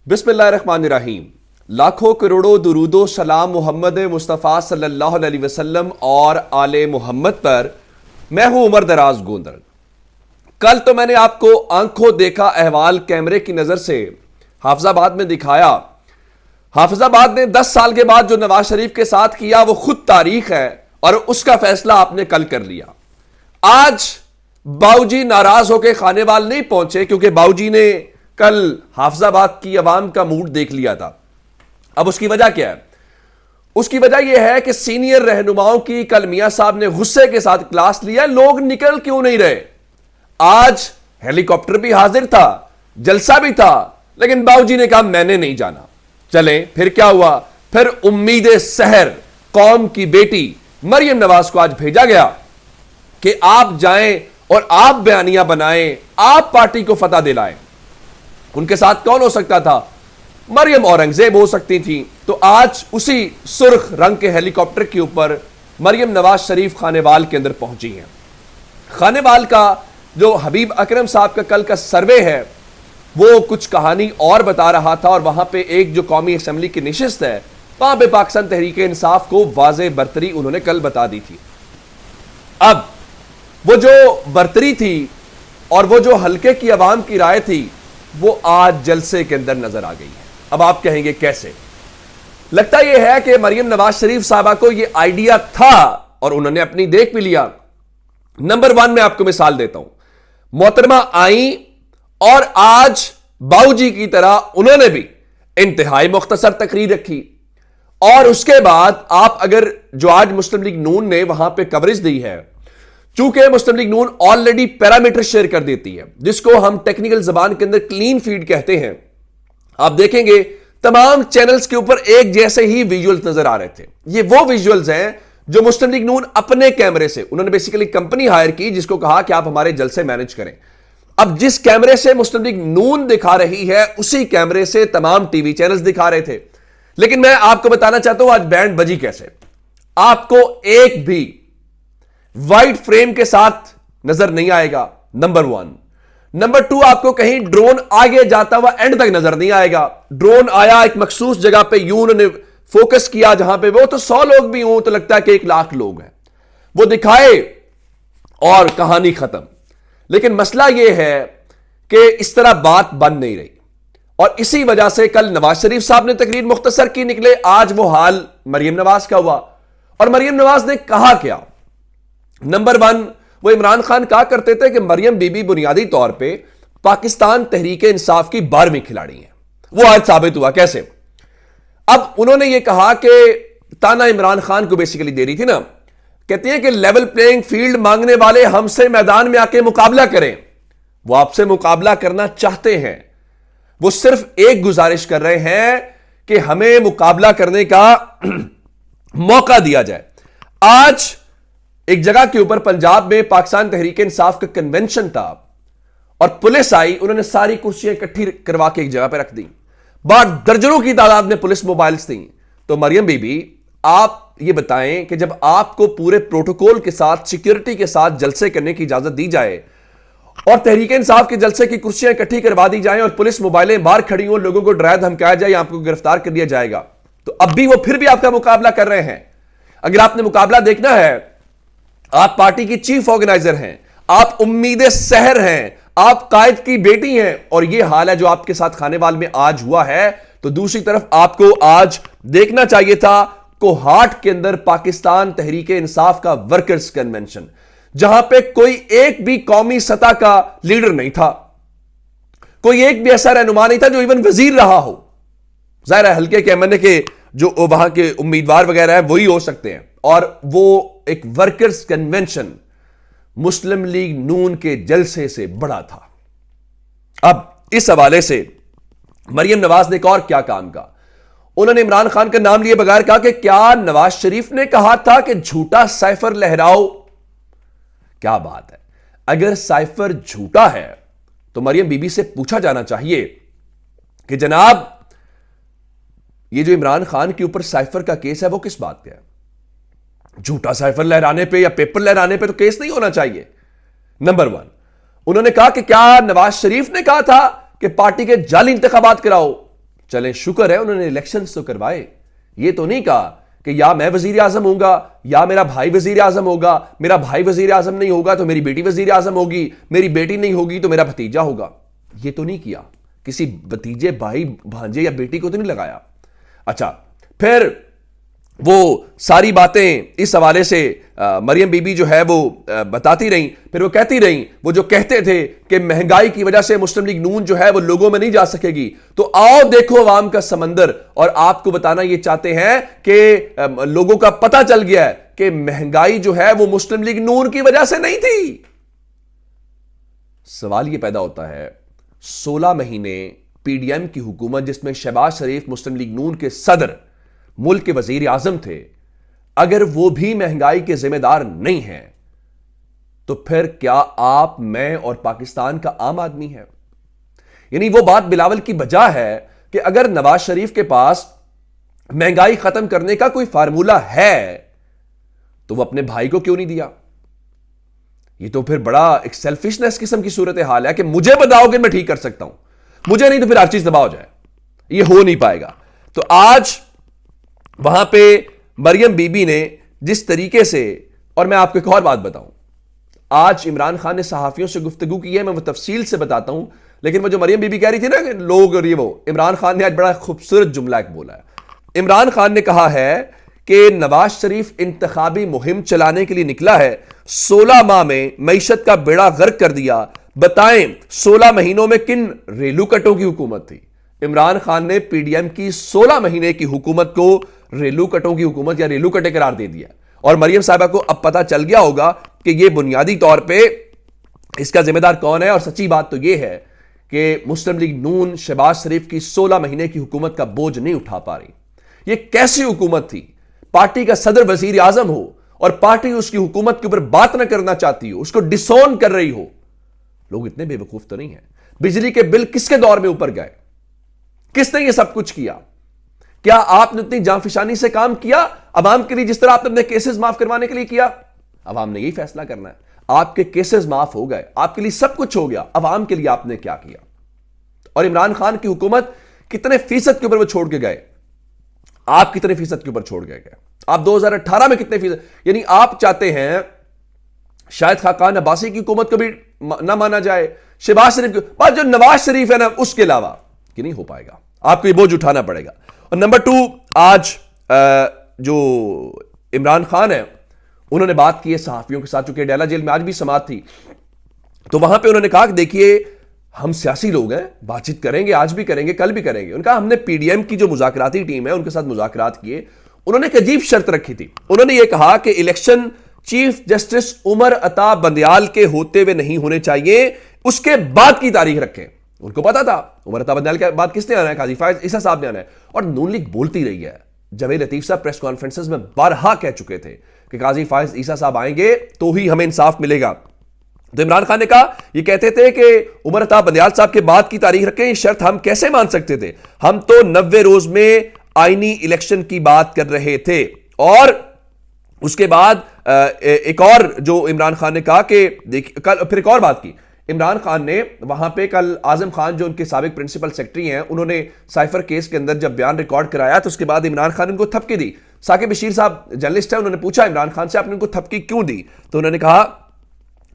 बिस्मिल्लाहिर्रहमानिर्रहीम। लाखों करोड़ों दुरूदो सलाम मोहम्मद मुस्तफ़ा सल्लल्लाहु अलैहि वसल्लम और आले मोहम्मद पर। मैं हूं उमर दराज गोंदर। कल तो मैंने आपको आंखों देखा अहवाल कैमरे की नजर से हाफिजाबाद में दिखाया। हाफिजाबाद ने 10 साल के बाद जो नवाज शरीफ के साथ किया वो खुद तारीख है और उसका फैसला आपने कल कर लिया। आज बाऊजी नाराज होकर खानेवाल नहीं पहुंचे क्योंकि बाऊजी ने कल हाफिजाबाद की अवाम का मूड देख लिया था। अब उसकी वजह क्या है? उसकी वजह यह है कि सीनियर रहनुमाओं की कल मियां साहब ने गुस्से के साथ क्लास लिया। लोग निकल क्यों नहीं रहे? आज हेलीकॉप्टर भी हाजिर था, जलसा भी था, लेकिन बाऊजी ने कहा मैंने नहीं जाना। चले फिर क्या हुआ? फिर उम्मीद सहर कौम की बेटी मरियम नवाज को आज भेजा गया कि आप जाएं और आप बयानियां बनाएं, आप पार्टी को फतह दिलाएं। उनके साथ कौन हो सकता था? मरियम औरंगजेब हो सकती थी। तो आज उसी सुर्ख रंग के हेलीकॉप्टर के ऊपर मरियम नवाज शरीफ खानेवाल के अंदर पहुंची हैं। खानेवाल का जो हबीब अकरम साहब का कल का सर्वे है वो कुछ कहानी और बता रहा था, और वहां पे एक जो कौमी असेंबली की नशिस्त है वहां पे पाकिस्तान तहरीक इंसाफ को वाज़े बरतरी उन्होंने कल बता दी थी। अब वो जो बरतरी थी और वो जो हल्के की अवाम की राय थी वो आज जलसे के अंदर नजर आ गई है। अब आप कहेंगे कैसे? लगता यह है कि मरियम नवाज शरीफ साहबा को यह आइडिया था और उन्होंने अपनी देख भी लिया। नंबर 1 में आपको मिसाल देता हूं। मोहतरमा आई और आज बाऊजी की तरह उन्होंने भी इंतहाई मुख्तसर तकरीर रखी, और उसके बाद आप अगर जो आज मुस्लिम लीग नून ने वहां पे कवरेज दी है, चूंकि मुस्लिम लीग नून ऑलरेडी पैरामीटर शेयर कर देती है जिसको हम टेक्निकल जबान के अंदर क्लीन फीड कहते हैं। आप देखेंगे तमाम चैनल्स के ऊपर एक जैसे ही विजुअल्स नजर आ रहे थे। ये वो विजुअल्स हैं जो मुस्लिम लीग नून अपने कैमरे से, उन्होंने बेसिकली कंपनी हायर की जिसको कहा कि आप हमारे जलसे मैनेज करें। अब जिस कैमरे से मुस्लिम लीग नून दिखा रही है उसी कैमरे से तमाम टीवी चैनल्स दिखा रहे थे। लेकिन मैं आपको बताना चाहता हूं आज बैंड बजी कैसे। आपको एक भी वाइट फ्रेम के साथ नजर नहीं आएगा, नंबर 1। नंबर 2, आपको कहीं ड्रोन आगे जाता हुआ एंड तक नजर नहीं आएगा। ड्रोन आया एक मखसूस जगह पे, यूं उन्होंने फोकस किया जहां पे वो तो 100 लोग भी हों तो लगता है कि 1 लाख लोग हैं, वो दिखाए और कहानी खत्म। लेकिन मसला यह है कि इस तरह बात बन नहीं रही, और इसी वजह से कल नवाज शरीफ साहब ने तकरीर मुख्तसर की निकले। आज वो हाल मरियम नवाज का हुआ। और मरियम नवाज ने कहा क्या? नंबर 1, वो इमरान खान कहा करते थे कि मरियम बीबी बुनियादी तौर पे पाकिस्तान तहरीक इंसाफ की 12वीं खिलाड़ी है। वो आज साबित हुआ कैसे? अब उन्होंने ये कहा कि ताना इमरान खान को बेसिकली दे रही थी ना, कहती है कि लेवल प्लेइंग फील्ड मांगने वाले हमसे मैदान में आके मुकाबला करें। वो आपसे मुकाबला करना चाहते हैं, वो सिर्फ एक गुजारिश कर रहे हैं कि हमें मुकाबला करने का मौका दिया जाए। आज एक जगह के ऊपर पंजाब में पाकिस्तान तहरीक इंसाफ का कन्वेंशन था और पुलिस आई, उन्होंने सारी कुर्सियां इकट्ठी करवा के एक जगह पर रख दी। बाद दर्जनों की तादाद में पुलिस मोबाइल्स थी। तो मरियम बीबी आप ये बताएं कि जब आपको पूरे प्रोटोकॉल के साथ, सिक्योरिटी के साथ जलसे करने की इजाजत दी जाए और तहरीक इंसाफ के जलसे की कुर्सियां इकट्ठी करवा दी जाए और पुलिस मोबाइलें बाहर खड़ी हो, लोगों को डराया धमकाया जाए, आपको गिरफ्तार कर लिया जाएगा, तो अब भी वो फिर भी आपका मुकाबला कर रहे हैं। अगर आपने मुकाबला देखना है, आप पार्टी की चीफ ऑर्गेनाइजर हैं, आप उम्मीद सहर हैं, आप कायद की बेटी हैं, और यह हाल है जो आपके साथ खानेवाल में आज हुआ है। तो दूसरी तरफ आपको आज देखना चाहिए था कोहाट के अंदर पाकिस्तान तहरीक इंसाफ का वर्कर्स कन्वेंशन, जहां पे कोई एक भी कौमी सतह का लीडर नहीं था, कोई एक भी ऐसा रहनुमा नहीं था जो इवन वजीर रहा हो। जाहिर है हल्के के एमएनए के जो वहां के उम्मीदवार वगैरह है वही हो सकते हैं, और वो एक वर्कर्स कन्वेंशन मुस्लिम लीग नून के जलसे से बड़ा था। अब इस हवाले से मरियम नवाज ने एक और क्या काम कहा? उन्होंने इमरान खान का नाम लिए बगैर कहा कि क्या नवाज शरीफ ने कहा था कि झूठा साइफर लहराओ? क्या बात है! अगर साइफर झूठा है तो मरियम बीबी से पूछा जाना चाहिए कि जनाब ये जो इमरान खान के ऊपर साइफर का केस है वो किस बात का है? झूठा साइफर लहराने पे या पेपर लहराने पे तो केस नहीं होना चाहिए। नंबर 1, उन्होंने कहा कि क्या नवाज शरीफ ने कहा था कि पार्टी के जाली इंतखाबात कराओ? चलें, शुक्र है उन्होंने इलेक्शंस तो करवाए। ये तो नहीं कहा कि या मैं वजीर आजम होगा या मेरा भाई वजीर आजम होगा, मेरा भाई वजीर आजम नहीं होगा तो मेरी बेटी वजीर आजम होगी, मेरी बेटी नहीं होगी तो मेरा भतीजा होगा। ये तो नहीं किया, किसी भतीजे, भाई, भांजे या बेटी को तो नहीं लगाया। अच्छा, फिर वो सारी बातें इस हवाले से मरियम बीबी जो है वो बताती रहीं। फिर वो कहती रहीं, वो जो कहते थे कि महंगाई की वजह से मुस्लिम लीग नून जो है वो लोगों में नहीं जा सकेगी, तो आओ देखो अवाम का समंदर। और आपको बताना ये चाहते हैं कि लोगों का पता चल गया है कि महंगाई जो है वो मुस्लिम लीग नून की वजह से नहीं थी। सवाल ये पैदा होता है, 16 महीने पीडीएम की हुकूमत, जिसमें शहबाज शरीफ मुस्लिम लीग नून के सदर, मुल्क के वजीर आजम थे, अगर वो भी महंगाई के जिम्मेदार नहीं हैं, तो फिर क्या आप, मैं और पाकिस्तान का आम आदमी है? यानी वो बात बिलावल की बजा है कि अगर नवाज शरीफ के पास महंगाई खत्म करने का कोई फार्मूला है तो वो अपने भाई को क्यों नहीं दिया? ये तो फिर बड़ा एक सेल्फिशनेस किस्म की सूरत हाल है कि मुझे बताओगे मैं ठीक कर सकता हूं, मुझे नहीं तो फिर हर चीज तबाह हो जाए। ये हो नहीं पाएगा। तो आज वहां पे मरियम बीबी ने जिस तरीके से, और मैं आपको एक और बात बताऊं, आज इमरान खान ने सहाफियों से गुफ्तगू की है, मैं वो तफसील से बताता हूं, लेकिन वो जो मरियम बीबी कह रही थी ना कि लोग, और ये वो, इमरान खान ने आज बड़ा खूबसूरत जुमला एक बोला है। इमरान खान ने कहा है कि नवाज शरीफ इंतखाबी मुहिम चलाने के लिए निकला है, 16 माह में मईशत का बेड़ा गर्क कर दिया, बताएं 16 महीनों में किन रेलू कटों की हुकूमत थी? इमरान खान ने पीडीएम की 16 महीने की हुकूमत को रेलू कटों की हुकूमत या रेलू कटे करार दे दिया। और मरियम साहिबा को अब पता चल गया होगा कि यह बुनियादी तौर पे इसका जिम्मेदार कौन है। और सच्ची बात तो यह है कि मुस्लिम लीग नून शहबाज शरीफ की 16 महीने की हुकूमत का बोझ नहीं उठा पा रही। यह कैसी हुकूमत थी? पार्टी का सदर वजीर आजम हो और पार्टी उसकी हुकूमत के ऊपर बात ना करना चाहती हो, उसको डिसोन कर रही हो। लोग इतने बेवकूफ तो नहीं है। बिजली के बिल किसके दौर में ऊपर गए? किसने यह सब कुछ किया? क्या आपने उतनी जांफिशानी से काम किया अवाम के लिए जिस तरह आपने अपने केसेस माफ करवाने के लिए किया? अवाम ने यही फैसला करना है। आपके केसेस माफ हो गए, आपके लिए सब कुछ हो गया, अवाम के लिए आपने क्या किया? और इमरान खान की हुकूमत कितने फीसद के ऊपर वो छोड़ के गए? आप कितने फीसद के ऊपर छोड़ गए? आप 2018 में कितने फीसद? यानी आप चाहते हैं शायद खाकान अब्बासी की हुकूमत को भी ना माना जाए, शहबाज शरीफ की, बस जो नवाज शरीफ है ना उसके अलावा, कि नहीं हो पाएगा, आपको ये बोझ उठाना पड़ेगा। और नंबर 2, आज जो इमरान खान है उन्होंने बात की है सहाफियों के साथ, चूंकि डेला जेल में आज भी समाअत थी, तो वहां पे उन्होंने कहा कि देखिए हम सियासी लोग हैं, बातचीत करेंगे, आज भी करेंगे, कल भी करेंगे। उनका हमने पीडीएम की जो मुज़ाकराती टीम है उनके साथ मुज़ाकरात किए। उन्होंने एक अजीब शर्त रखी थी। उन्होंने ये कहा कि election chief justice Umar Ata Bandial के होते हुए नहीं होने चाहिए, उसके बाद की तारीख रखें। उनको पता था उमर अता बंदयाल के बाद किसने आना है, काजी फायज ईसा साहब ने आना है। और नून लीग बोलती रही है, जवेद लतीफ साहब प्रेस कॉन्फ्रेंसेस में बारहा कह चुके थे कि काजी फायज ईसा साहब आएंगे तो ही हमें इंसाफ मिलेगा। तो इमरान खान ने कहा, ये कहते थे कि उमर अता बंदयाल साहब के बाद की तारीख रखें, ये शर्त हम कैसे मान सकते थे? हम तो 90 रोज में आईनी इलेक्शन की बात कर रहे थे। और उसके बाद एक और जो इमरान खान ने कहा कि देखिए, कल फिर एक और बात की इमरान खान ने वहां पे, कल आजम खान जो उनके साबिक प्रिंसिपल सेक्रेटरी हैं, उन्होंने साइफर केस के अंदर जब बयान रिकॉर्ड कराया तो उसके बाद इमरान खान ने उनको थपकी दी। साकिब बशीर साहब जर्नलिस्ट है, उन्होंने पूछा इमरान खान से आपने उनको थपकी क्यों दी? तो उन्होंने कहा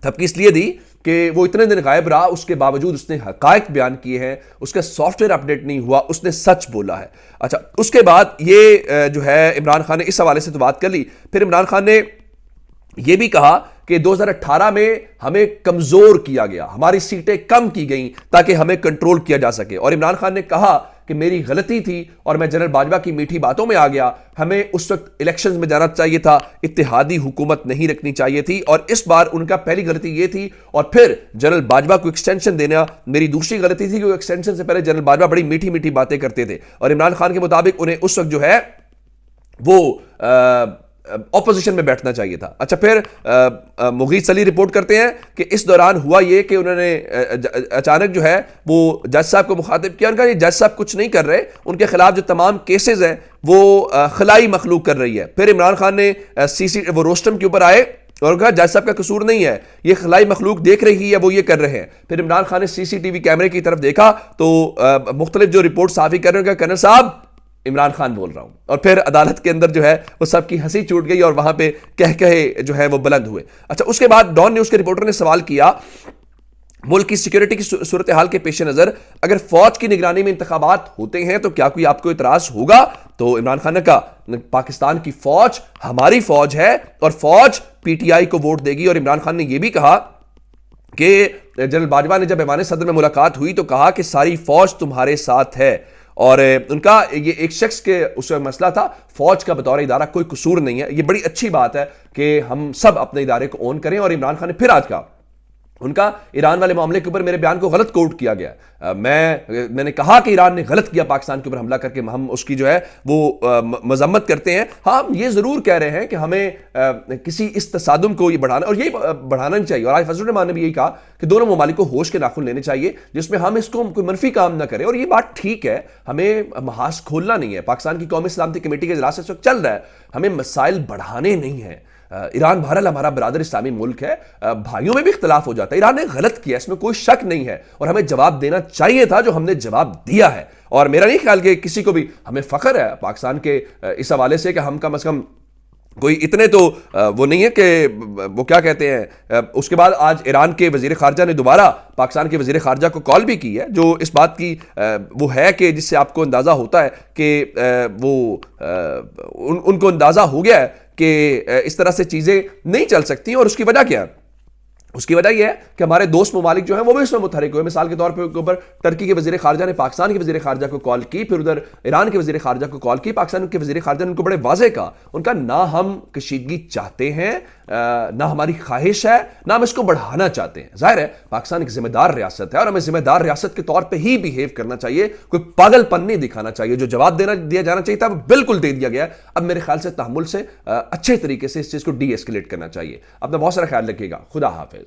थपकी इसलिए दी कि वो इतने दिन गायब रहा, उसके बावजूद उसने हकायक बयान किए हैं, उसका सॉफ्टवेयर अपडेट नहीं हुआ, उसने सच बोला है। अच्छा, उसके बाद ये जो है इमरान खान ने इस हवाले से तो बात कर ली। फिर इमरान खान ने यह भी कहा कि 2018 में हमें कमजोर किया गया, हमारी सीटें कम की गई ताकि हमें कंट्रोल किया जा सके। और इमरान खान ने कहा कि मेरी गलती थी और मैं जनरल बाजवा की मीठी बातों में आ गया, हमें उस वक्त इलेक्शंस में जाना चाहिए था, इत्तेहादी हुकूमत नहीं रखनी चाहिए थी। और इस बार उनका पहली गलती यह थी। और फिर जनरल बाजवा को एक्सटेंशन देना मेरी दूसरी गलती थी, क्योंकि एक्सटेंशन से पहले जनरल बाजवा बड़ी मीठी मीठी बातें करते थे। और इमरान खान के मुताबिक उन्हें उस वक्त जो है वो ऑपोजिशन में बैठना चाहिए था। अच्छा, फिर मुगीथ सली रिपोर्ट करते हैं कि इस दौरान हुआ यह कि उन्होंने अचानक जो है वो जज साहब को मुखातिब किया। उनका ये जज साहब कुछ नहीं कर रहे, उनके खिलाफ जो तमाम केसेस हैं वो खलाई मखलूक कर रही है। फिर इमरान खान ने वो रोस्टम के ऊपर आए और कहा जज साहब का कसूर नहीं है, ये खलाई मखलूक देख रही है, वो ये कर रहे हैं। फिर इमरान खान ने सीसीटीवी कैमरे की तरफ देखा तो मुख्तलिफ जो रिपोर्ट साफी कर रहे हैं, कर्नल साहब इमरान खान बोल रहा हूं। और फिर अदालत के अंदर जो है वो सबकी हंसी छूट गई और वहां पे कह कहे जो है वो बुलंद हुए। अच्छा, उसके बाद डॉन न्यूज के रिपोर्टर ने सवाल किया, मुल्क की सिक्योरिटी की सूरत हाल के पेश नजर अगर फौज की निगरानी में इंतखाबात होते हैं तो क्या कोई आपको इतराज होगा? तो इमरान खान ने कहा पाकिस्तान की फौज हमारी फौज है और फौज पीटीआई को वोट देगी। और इमरान खान ने यह भी कहा कि जनरल बाजवा ने जब ऐवान सदर में मुलाकात हुई तो कहा कि सारी फौज तुम्हारे साथ है। और उनका ये एक शख्स के उस मसला था, फौज का बतौर इदारा कोई कसूर नहीं है। ये बड़ी अच्छी बात है कि हम सब अपने इदारे को ओन करें। और इमरान खान ने फिर आज कहा, उनका ईरान वाले मामले के ऊपर मेरे बयान को गलत कोट किया गया। मैंने कहा कि ईरान ने गलत किया बढ़ापाकिस्तान के ऊपर हमला करके, हम उसकी जो है वो मजम्मत करते हैं। हाँ, हम ये जरूर कह रहे हैं कि हमें किसी इस तसादुम को ये बढ़ाना और यही बढ़ाना नहीं चाहिए। और आज फजल रहमान ने भी यही कहा कि दोनों ममालिक को होश के नाखून लेने चाहिए जिसमें हम इसको कोई मनफी काम ना करें। और ये बात ठीक है, हमें महाज खोलना नहीं है। पाकिस्तान की कौमी सलामती कमेटी का इजलास इस वक्त चल रहा है, हमें मसाइल बढ़ाने नहीं है। ईरान बहरहाल हमारा बरादर इस्लामी मुल्क है, भाइयों में भी इख्तलाफ हो जाता है। ईरान ने गलत किया, इसमें कोई शक नहीं है और हमें जवाब देना चाहिए था जो हमने जवाब दिया है। और मेरा नहीं ख्याल कि किसी को भी, हमें फख्र है पाकिस्तान के इस हवाले से कि हम कम से कम कोई इतने तो वो नहीं है कि वो क्या कहते हैं। उसके बाद आज ईरान के वजीर खारजा ने दोबारा पाकिस्तान के वजीर खारजा को कॉल भी की है, जो इस बात की वो है कि जिससे आपको अंदाज़ा होता है कि वो उनको अंदाज़ा हो गया है कि इस तरह से चीज़ें नहीं चल सकती। और उसकी वजह क्या है? उसकी वजह यह है कि हमारे दोस्त ममालिक जो हैं वो भी इसमें मुतहरिक हुए। मिसाल के तौर पर ऊपर टर्की के वजीर खारजा ने पाकिस्तान के वजीर खारजा को कॉल की, फिर उधर ईरान के वजीर खारजा को कॉल की। पाकिस्तान के वजीर खारजा ने उनको बड़े वाज़े कहा, उनका ना हम कशीदगी चाहते हैं, ना हमारी ख्वाहिश है, ना हम इसको बढ़ाना चाहते हैं। जाहिर है पाकिस्तान एक जिम्मेदार रियासत है और हमें जिम्मेदार रियासत के तौर पर ही बिहेव करना चाहिए, कोई पागलपन नहीं दिखाना चाहिए। जो जवाब दिया जाना चाहिए था वो बिल्कुल दे दिया गया। अब मेरे ख्याल से तहम्मुल से अच्छे तरीके से इस चीज़ को डी एस्केलेट करना चाहिए। अपना बहुत सारा ख्याल रखिएगा। खुदा हाफिज।